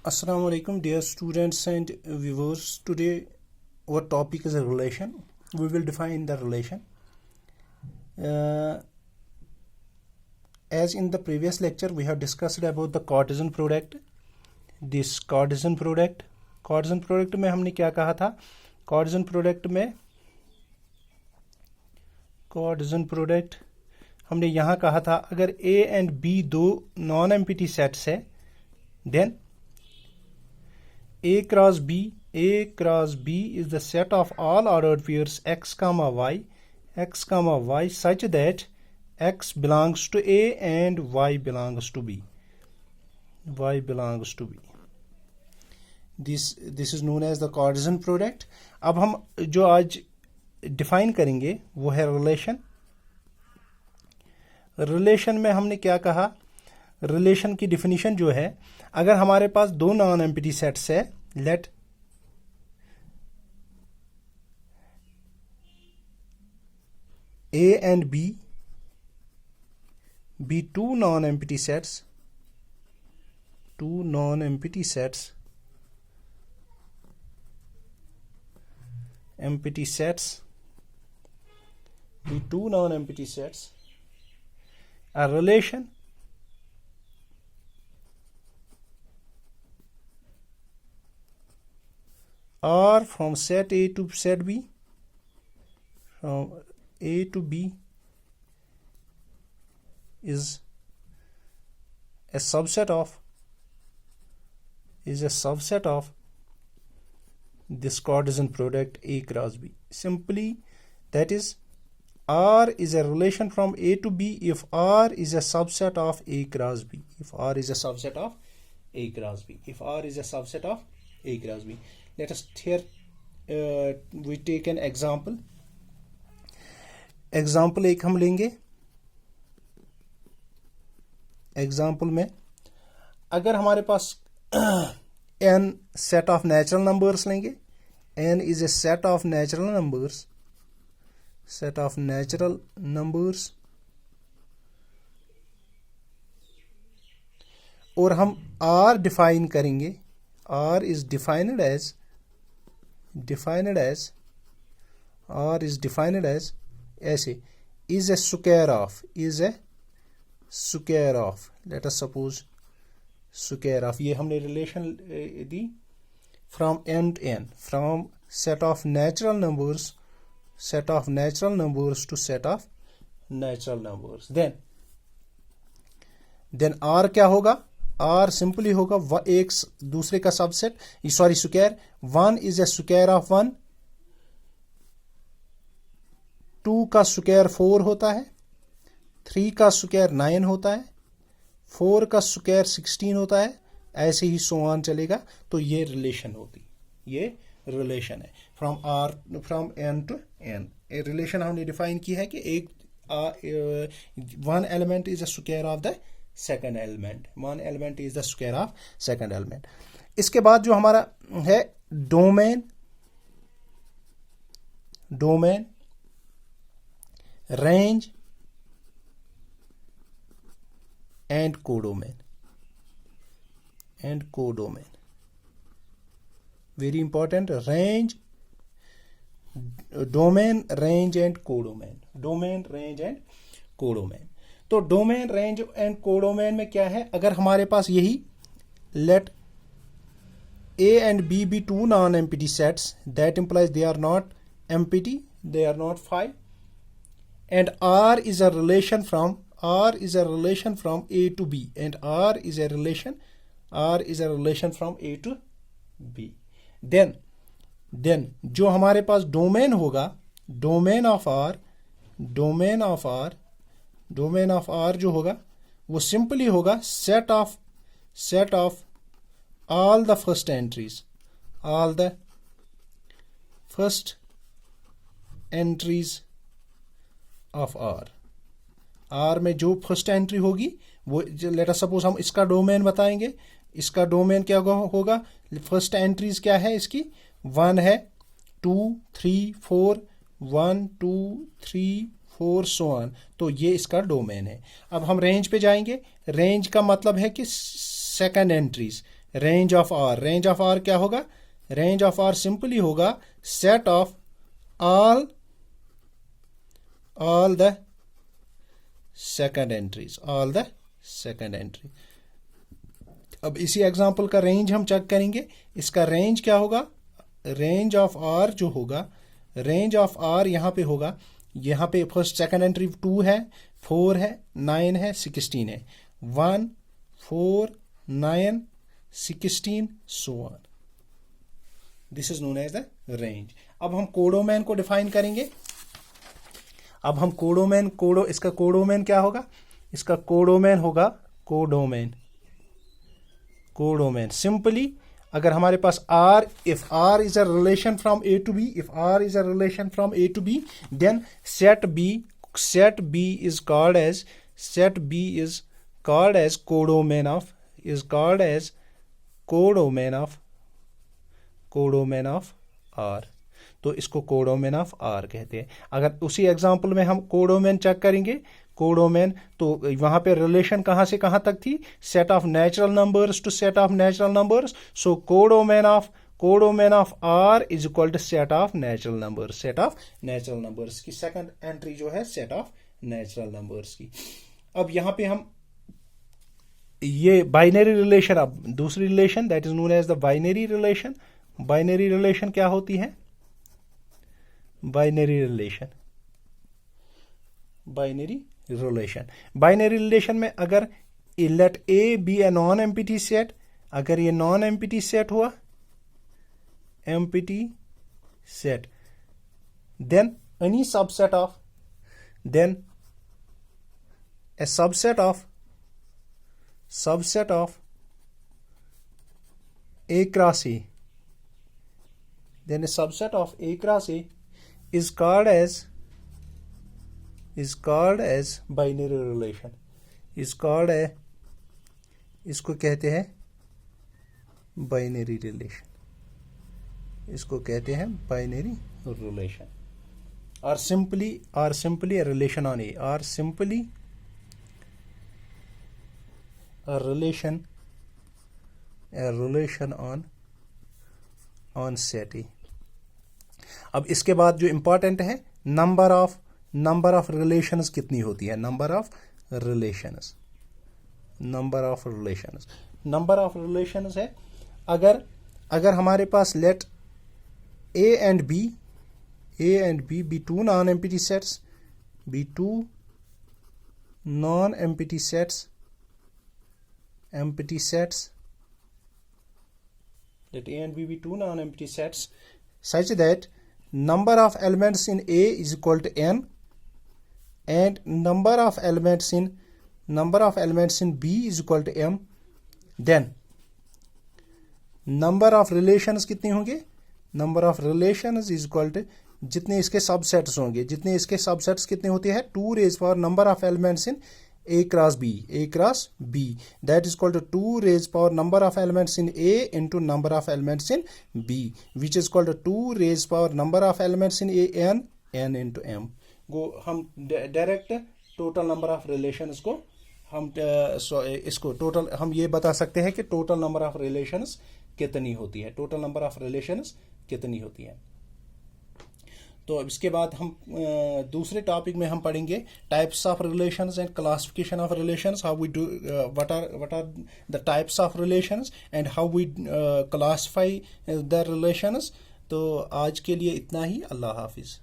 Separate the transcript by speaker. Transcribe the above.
Speaker 1: Assalamu alaikum, dear students and viewers. Today our topic is a relation. We will define the relation. As in the previous lecture, we have discussed about the Cartesian product. This Cartesian product में हमने क्या कहा था? Cartesian product हमने यहाँ कहा था अगर A and B दो नॉन एम्प्टी सेट्स है, then A cross B is the set of all ordered pairs x, y such that x belongs to A and y belongs to B. This is known as the Cartesian product. अब हम जो आज define करेंगे वो है relation. Relation में हमने क्या कहा? रिलेशन की डिफिनीशन जो है, अगर हमारे पास दो नॉन एम्प्टी सेट्स है, late A and B be two non-empty sets be two non-empty sets. A relation R from set A to set B, from A to B, is a subset of this Cartesian product A cross B. Simply, that is, R is a relation from A to B if R is a subset of A cross B. Let us here we take an example. Example एक हम लेंगे. Example में अगर हमारे पास n set of natural numbers लेंगे, n is a set of natural numbers, और हम r define करेंगे. r इज डिफाइंड एज ऐसे, is a square of, let us suppose square of, ये हमने relation the from n to n, from set of natural numbers to set of natural numbers. then r क्या होगा? r simply होगा एक दूसरे का subset, square. 1 is a square of 1, 2 का square 4 होता है, 3 का स्क्वायर 9 होता है, 4 का स्क्वायर 16 होता है, ऐसे ही सो ऑन चलेगा. तो ये रिलेशन है from n to n. A relation हमने डिफाइन की है कि एक one element is the square of the second element. इसके बाद जो हमारा है domain, range and codomain. Very important. Domain, range and codomain. तो डोमेन, रेंज एंड कोडोमेन में क्या है? अगर हमारे पास यही let A and B be two non-empty sets, that implies they are not empty, they are not phi, and R is a relation from A to B, and R is a relation from A to B. Then जो हमारे पास domain होगा, domain of R जो होगा वो simply होगा set of all the first entries of R में जो first entry होगी वो, लेट अस सपोज हम इसका डोमेन बताएंगे. इसका डोमेन क्या होगा? फर्स्ट एंट्रीज क्या है इसकी? 1 है, 2 3 4, 1 2 3 4 सो ऑन. तो ये इसका डोमेन है. अब हम रेंज पे जाएंगे. रेंज का मतलब है कि second entries. Range of R, range of R क्या होगा? रेंज ऑफ आर सिंपली होगा set of all the second entries, all the second entry. अब इसी एग्जांपल का रेंज हम चेक करेंगे। इसका रेंज क्या होगा? रेंज ऑफ आर जो होगा, रेंज ऑफ आर यहाँ पे होगा, यहाँ पे फर्स्ट सेकंड एंट्री 2 है, 4 है, 9 है, 16 है, 1 4 9 16 so on. This is known as the range. अब हम कोडोमैन को डिफाइन करेंगे। अब हम कोडोमैन, इसका कोडोमैन क्या होगा? इसका कोडोमैन होगा कोडोमैन सिंपली अगर हमारे पास R, if R is a relation from A to B, if R is a relation from A to B, then set b is called as codomain of R। तो इसको codomain of are कहते हैं। अगर उसी example में हम codomain check करेंगे, codomain, तो वहां पे रिलेशन कहां से कहां तक थी? Set of natural numbers to set of natural numbers. So codomain of R is equal to set of natural numbers, set of natural numbers की सेकंड एंट्री जो है सेट ऑफ नेचुरल नंबर्स की। अब यहां पे हम ये बाइनरी रिलेशन, अब दूसरी relation that is known as the binary relation. Binary relation क्या होती है? बाइनरी रिलेशन में अगर let A B a non empty set, अगर ये नॉन एम्प्टी सेट हुआ, empty set, then any subset of, then a subset of A cross A, then a subset of A cross A is called as binary relation, इसको कहते हैं binary relation, इसको कहते हैं binary relation. और simply a relation on A, or simply a relation on set A। अब इसके बाद जो इंपॉर्टेंट है, नंबर ऑफ रिलेशंस कितनी होती है? नंबर ऑफ रिलेशंस है अगर हमारे पास let A and B be two non empty sets, let A and B be two non-empty sets such that number of elements in A is equal to n and number of elements in B is equal to m, then number of relations कितने होंगे? number of relations is equal to जितने इसके subsets होंगे, जितने इसके subsets कितने होते हैं? 2 raised power number of elements in A cross B, that is equal to 2 raised power number of elements in A into number of elements in B, which is equal to 2 raised power number of elements in A n into m। हम direct total number of relations को हम इसको total हम ये बता सकते हैं कि टोटल नंबर ऑफ रिलेशंस कितनी होती है, तो इसके बाद हम दूसरे टॉपिक में हम पढ़ेंगे types of relations and classification of relations, how we do what are the types of relations and how we classify the relations. तो आज के लिए इतना ही। अल्लाह हाफिज।